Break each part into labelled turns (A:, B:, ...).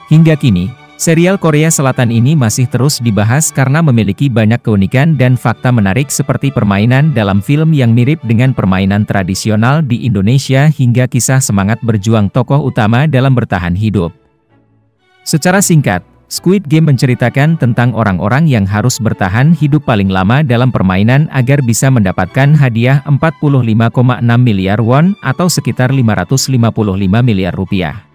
A: Hingga kini, serial Korea Selatan ini masih terus dibahas karena memiliki banyak keunikan dan fakta menarik seperti permainan dalam film yang mirip dengan permainan tradisional di Indonesia hingga kisah semangat berjuang tokoh utama dalam bertahan hidup. Secara singkat, Squid Game menceritakan tentang orang-orang yang harus bertahan hidup paling lama dalam permainan agar bisa mendapatkan hadiah 45,6 miliar won atau sekitar 555 miliar rupiah.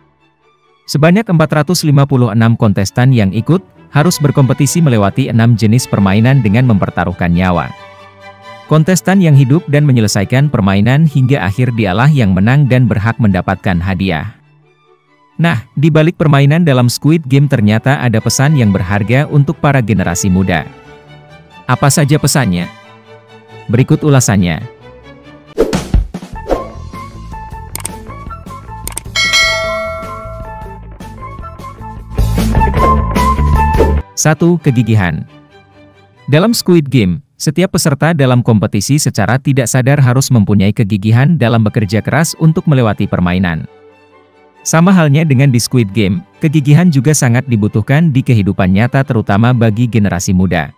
A: Sebanyak 456 kontestan yang ikut, harus berkompetisi melewati 6 jenis permainan dengan mempertaruhkan nyawa. Kontestan yang hidup dan menyelesaikan permainan hingga akhir dialah yang menang dan berhak mendapatkan hadiah. Nah, di balik permainan dalam Squid Game ternyata ada pesan yang berharga untuk para generasi muda. Apa saja pesannya? Berikut ulasannya. 1. Kegigihan. Dalam Squid Game, setiap peserta dalam kompetisi secara tidak sadar harus mempunyai kegigihan dalam bekerja keras untuk melewati permainan. Sama halnya dengan di Squid Game, kegigihan juga sangat dibutuhkan di kehidupan nyata terutama bagi generasi muda.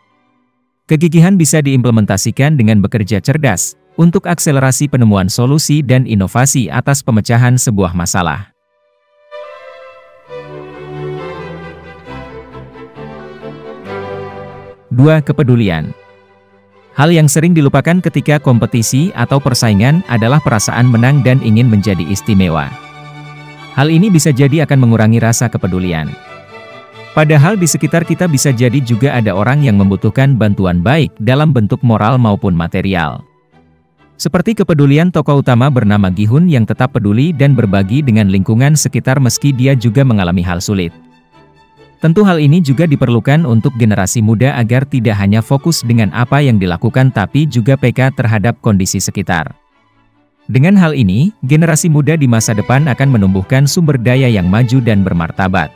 A: Kegigihan bisa diimplementasikan dengan bekerja cerdas, untuk akselerasi penemuan solusi dan inovasi atas pemecahan sebuah masalah. 2. Kepedulian. Hal yang sering dilupakan ketika kompetisi atau persaingan adalah perasaan menang dan ingin menjadi istimewa. Hal ini bisa jadi akan mengurangi rasa kepedulian. Padahal di sekitar kita bisa jadi juga ada orang yang membutuhkan bantuan baik dalam bentuk moral maupun material. Seperti kepedulian tokoh utama bernama Gi-hun yang tetap peduli dan berbagi dengan lingkungan sekitar meski dia juga mengalami hal sulit. Tentu hal ini juga diperlukan untuk generasi muda agar tidak hanya fokus dengan apa yang dilakukan tapi juga peka terhadap kondisi sekitar. Dengan hal ini, generasi muda di masa depan akan menumbuhkan sumber daya yang maju dan bermartabat.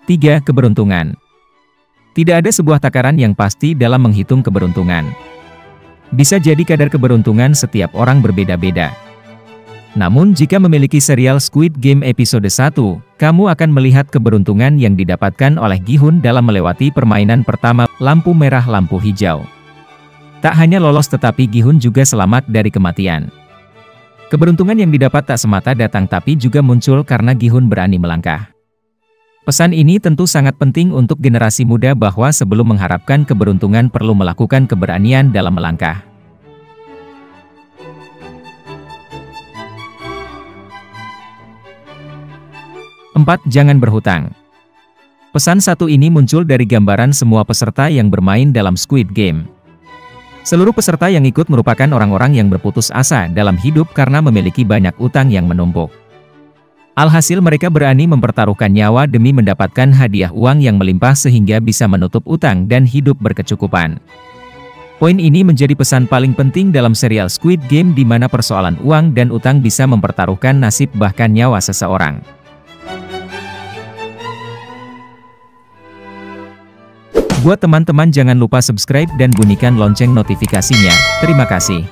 A: 3. Keberuntungan. Tidak ada sebuah takaran yang pasti dalam menghitung keberuntungan. Bisa jadi kadar keberuntungan setiap orang berbeda-beda. Namun jika memiliki serial Squid Game episode 1, kamu akan melihat keberuntungan yang didapatkan oleh Gi-hun dalam melewati permainan pertama, lampu merah lampu hijau. Tak hanya lolos tetapi Gi-hun juga selamat dari kematian. Keberuntungan yang didapat tak semata datang tapi juga muncul karena Gi-hun berani melangkah. Pesan ini tentu sangat penting untuk generasi muda bahwa sebelum mengharapkan keberuntungan perlu melakukan keberanian dalam melangkah. 4. Jangan berhutang. Pesan satu ini muncul dari gambaran semua peserta yang bermain dalam Squid Game. Seluruh peserta yang ikut merupakan orang-orang yang berputus asa dalam hidup karena memiliki banyak utang yang menumpuk. Alhasil mereka berani mempertaruhkan nyawa demi mendapatkan hadiah uang yang melimpah sehingga bisa menutup utang dan hidup berkecukupan. Poin ini menjadi pesan paling penting dalam serial Squid Game di mana persoalan uang dan utang bisa mempertaruhkan nasib bahkan nyawa seseorang. Buat teman-teman jangan lupa subscribe dan bunyikan lonceng notifikasinya. Terima kasih.